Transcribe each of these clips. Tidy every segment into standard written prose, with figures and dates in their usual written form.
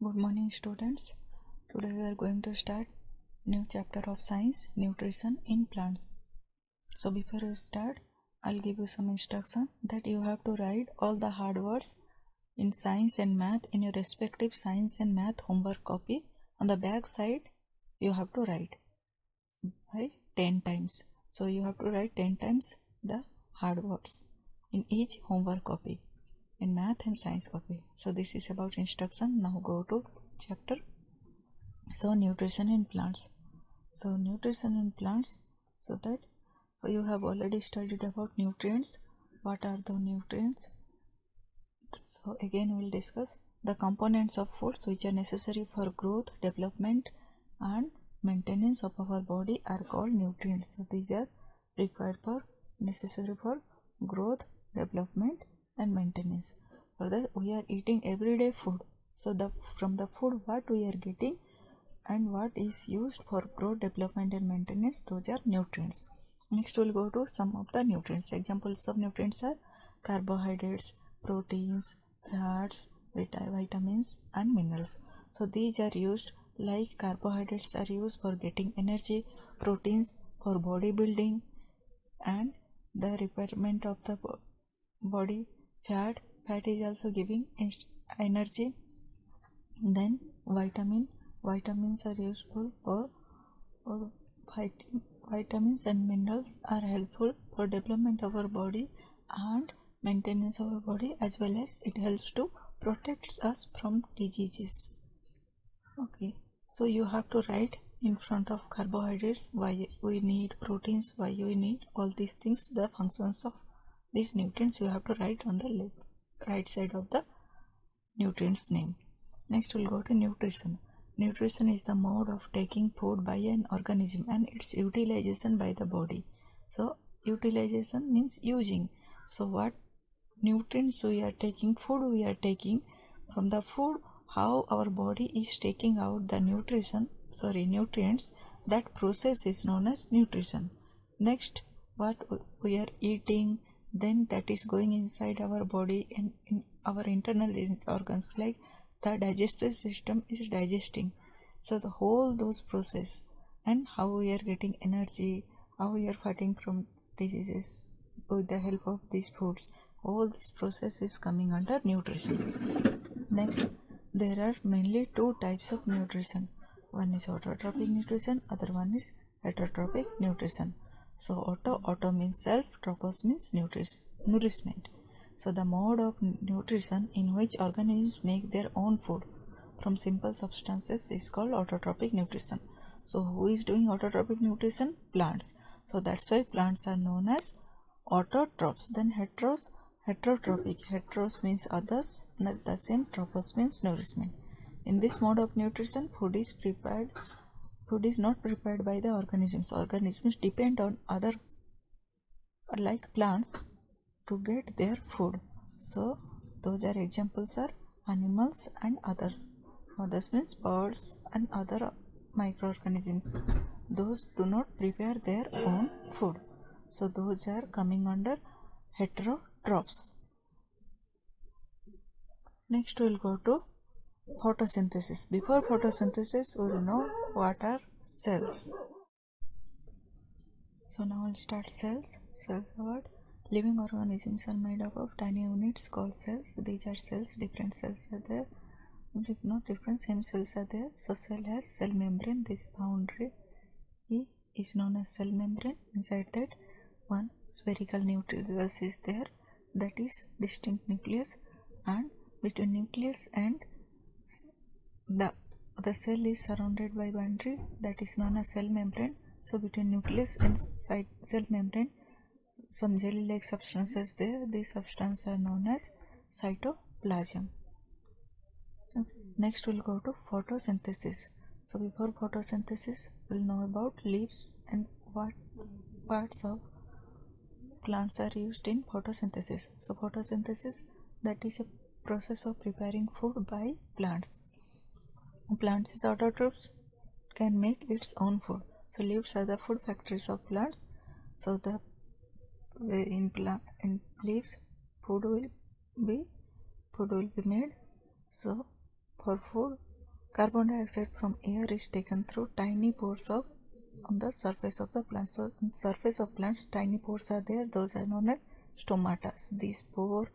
Good morning, students. Today we are going to start new chapter of science, nutrition in plants. So before we start, I'll give you some instruction that you have to write all the hard words in science and math in your respective science and math homework copy. On the back side, you have to write by 10 times. So you have to write 10 times the hard words in each homework copy, in math and science copy. So this is about instruction. Now go to chapter. So nutrition in plants. So nutrition in plants, so that you have already studied about nutrients. What are the nutrients? So again we will discuss the components of foods which are necessary for growth, development and maintenance of our body are called nutrients. So these are required for, necessary for growth, development and maintenance. Further, we are eating everyday food. So from the food what we are getting and what is used for growth, development and maintenance, those are nutrients. Next we'll go to some of the nutrients. Examples of nutrients are carbohydrates, proteins, fats, vitamins and minerals. So these are used, like carbohydrates are used for getting energy, proteins for body building and the repairment of the body, fat is also giving energy. Then vitamins are useful for vitamins and minerals are helpful for development of our body and maintenance of our body, as well as it helps to protect us from diseases. Okay, so you have to write in front of carbohydrates why we need proteins, why we need all these things, the functions of these nutrients you have to write on the right side of the nutrients name. Next we'll go to nutrition. Nutrition is the mode of taking food by an organism and its utilization by the body. So utilization means using. So what nutrients we are taking, food we are taking, from the food how our body is taking out the nutrients, that process is known as nutrition. Next, what we are eating, then that is going inside our body and in our internal organs, like the digestive system is digesting. So the whole those process and how we are getting energy, how we are fighting from diseases with the help of these foods, all this process is coming under nutrition. Next, there are mainly two types of nutrition. One is autotrophic nutrition, other one is heterotrophic nutrition. So auto means self, tropos means nourishment. So the mode of nutrition in which organisms make their own food from simple substances is called autotrophic nutrition. So who is doing autotrophic nutrition? Plants. So that's why plants are known as autotrophs. Then heterotrophic. Heteros means others, not the same. Tropos means nourishment. In this mode of nutrition, food is not prepared by the organisms. Organisms depend on other, like plants, to get their food. So those are examples are animals and others. Others means birds and other microorganisms. Those do not prepare their own food. So those are coming under heterotrophs. Next we'll go to photosynthesis. Before photosynthesis, we will know what are cells. So now I'll start cells. Cells are what? Living organisms are made up of tiny units called cells. These are cells, different cells are there. Not different, same cells are there. So cell has cell membrane. This boundary is known as cell membrane. Inside that, one spherical nucleus is there, that is distinct nucleus, and between nucleus and the cell is surrounded by boundary, that is known as cell membrane. So between nucleus and cell membrane, some jelly-like substances there. These substances are known as cytoplasm. Next we'll go to photosynthesis. So before photosynthesis, we'll know about leaves and what parts of plants are used in photosynthesis. So photosynthesis, that is a process of preparing food by plants. Plants is autotrophs, can make its own food. So leaves are the food factories of plants. So the in leaves food will be made. So for food Carbon dioxide from air is taken through tiny pores on the surface of the plant. So on the surface of plants, tiny pores are there. Those are known as stomata. This pore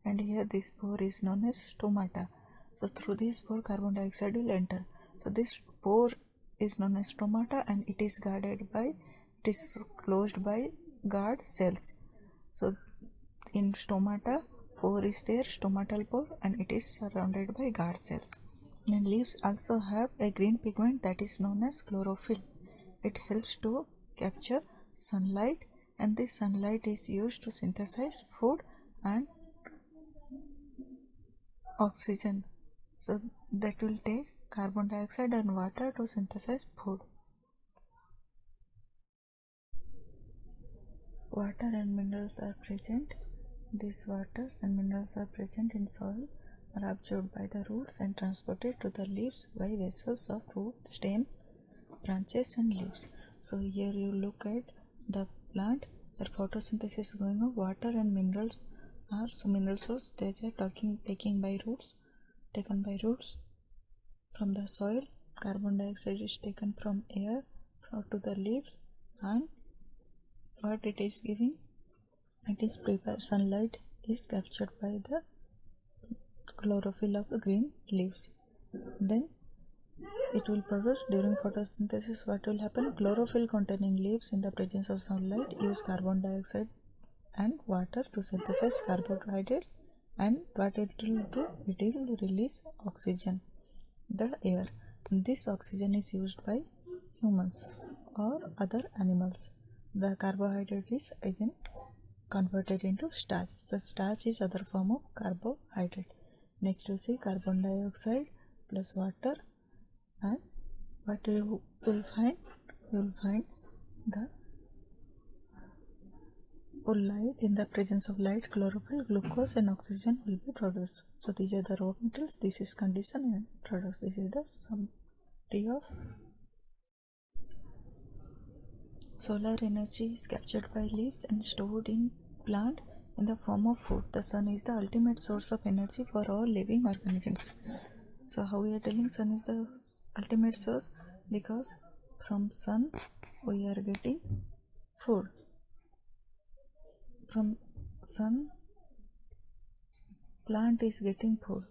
and here this pore is known as stomata. So through this pore, carbon dioxide will enter. So this pore is known as stomata, and it is closed by guard cells. So in stomata, pore is there, stomatal pore, and it is surrounded by guard cells. And leaves also have a green pigment that is known as chlorophyll. It helps to capture sunlight, and this sunlight is used to synthesize food and oxygen. So that will take carbon dioxide and water to synthesize food. Water and minerals are present. These waters and minerals are present in soil, are absorbed by the roots and transported to the leaves by vessels of root, stem, branches and leaves. So here you look at the plant where photosynthesis is going on. Water and minerals are mineral source. They are taken by roots from the soil. Carbon dioxide is taken from air to the leaves, and what it is giving, it is prepared. Sunlight is captured by the chlorophyll of the green leaves. Then it will produce during photosynthesis. What will happen? Chlorophyll containing leaves in the presence of sunlight use carbon dioxide and water to synthesize carbohydrates, and what it will do? It will release oxygen, the air. This oxygen is used by humans or other animals. The carbohydrate is again converted into starch. The starch is other form of carbohydrate. Next you see carbon dioxide plus water, and what you will find? You will find the light. In the presence of light, chlorophyll, glucose and oxygen will be produced. So these are the raw materials. This is condition and products. This is the summary of solar energy is captured by leaves and stored in plant in the form of food. The sun is the ultimate source of energy for all living organisms. So how we are telling sun is the ultimate source? Because from sun we are getting food. From sun plant is getting food.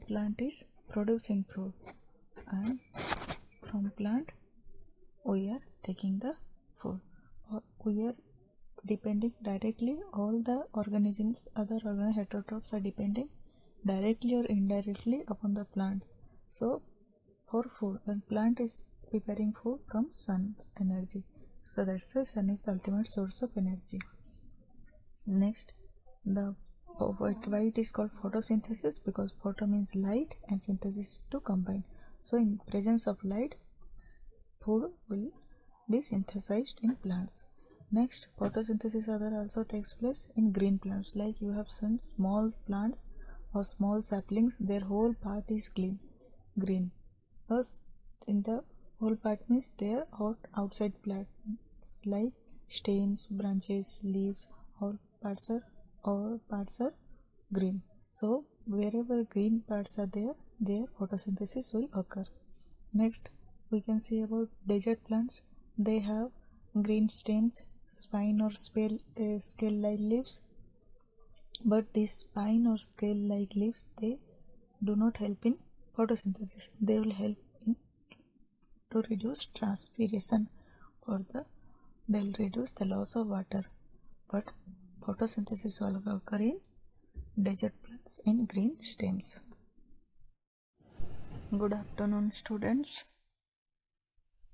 Plant is producing food, and from plant we are taking the food. We are depending directly, all the organisms, other heterotrophs are depending directly or indirectly upon the plant. So for food, and plant is preparing food from sun energy. So that's why sun is the ultimate source of energy. Next, why it is called photosynthesis? Because photo means light and synthesis to combine. So in presence of light, food will be synthesized in plants. Next, photosynthesis also takes place in green plants. Like you have seen small plants or small saplings, their whole part is green. Because in the whole part means their outside plants like stems, branches, leaves, all parts are green. So wherever green parts are there, their photosynthesis will occur. Next, we can see about desert plants. They have green stems, spine or scale-like leaves, but these spine or scale-like leaves, they do not help in photosynthesis. They will help in to reduce transpiration, they will reduce the loss of water, but photosynthesis will occur in desert plants in green stems. Good afternoon, students.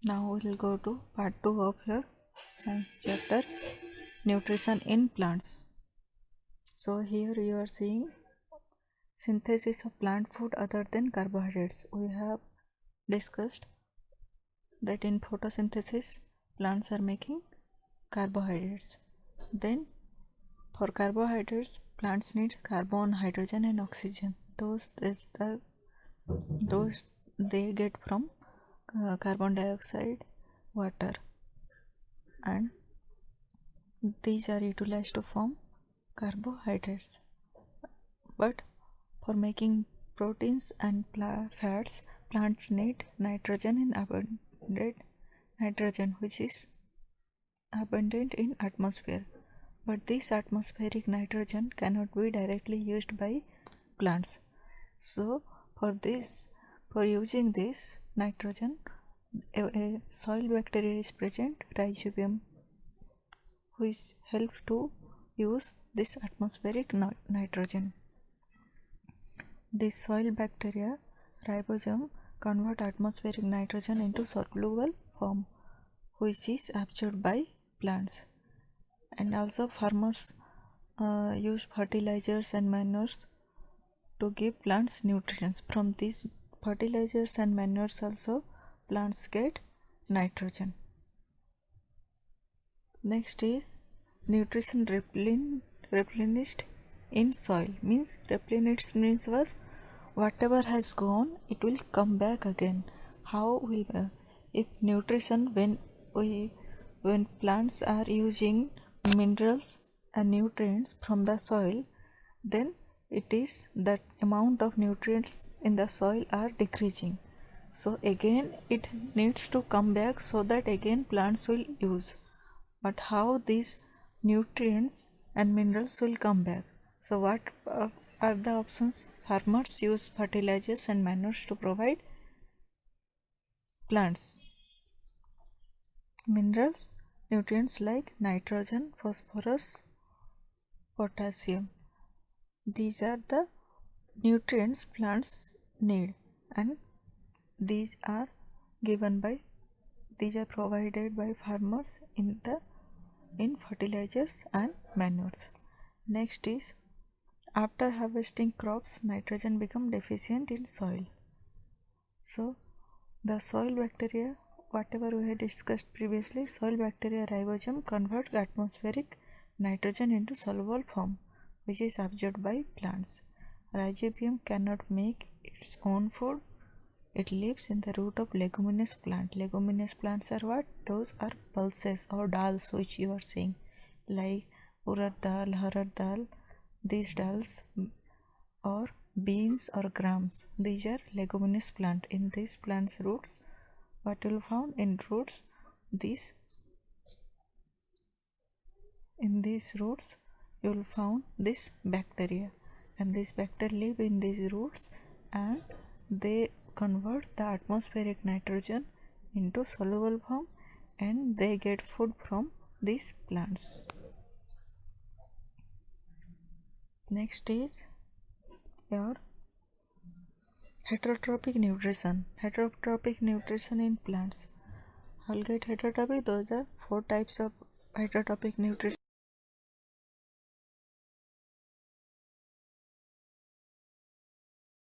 Now we will go to part 2 of your science chapter, nutrition in plants. So here you are seeing synthesis of plant food other than carbohydrates. We have discussed that in photosynthesis plants are making carbohydrates. Then for carbohydrates plants need carbon, hydrogen and oxygen. Those they get from carbon dioxide, water, and these are utilized to form carbohydrates. But for making proteins and fats, plants need nitrogen in abundant nitrogen, which is abundant in atmosphere. But this atmospheric nitrogen cannot be directly used by plants. So for using this nitrogen, a soil bacteria is present, rhizobium, which helps to use this atmospheric nitrogen. This soil bacteria, ribosome, convert atmospheric nitrogen into soluble form, which is absorbed by plants. And also farmers use fertilizers and manures to give plants nutrients. From these fertilizers and manures also plants get nitrogen. Next is nutrition replenished in soil. Replenished means was whatever has gone, it will come back again. How will if nutrition when plants are using minerals and nutrients from the soil, then it is that amount of nutrients in the soil are decreasing. So again it needs to come back so that again plants will use. But how these nutrients and minerals will come back? So what are the options? Farmers use fertilizers and manures to provide plants minerals, nutrients like nitrogen, phosphorus, potassium. These are the nutrients plants need, and these are provided by farmers in fertilizers and manures. Next is after harvesting crops, nitrogen become deficient in soil. So the soil bacteria, whatever we had discussed previously, soil bacteria ribosome convert atmospheric nitrogen into soluble form, which is absorbed by plants. Rhizobium cannot make its own food. It lives in the root of leguminous plant. Leguminous plants are what? Those are pulses or dals which you are seeing, like urad dal, harad dal, these dals, or beans or grams. These are leguminous plant. In these plants roots, what you will found in roots, in these roots you will found this bacteria, and this bacteria live in these roots and they convert the atmospheric nitrogen into soluble form, and they get food from these plants. Next is your heterotrophic nutrition. Heterotrophic nutrition in plants. I'll get heterotrophic. Those are 4 types of heterotrophic nutrition.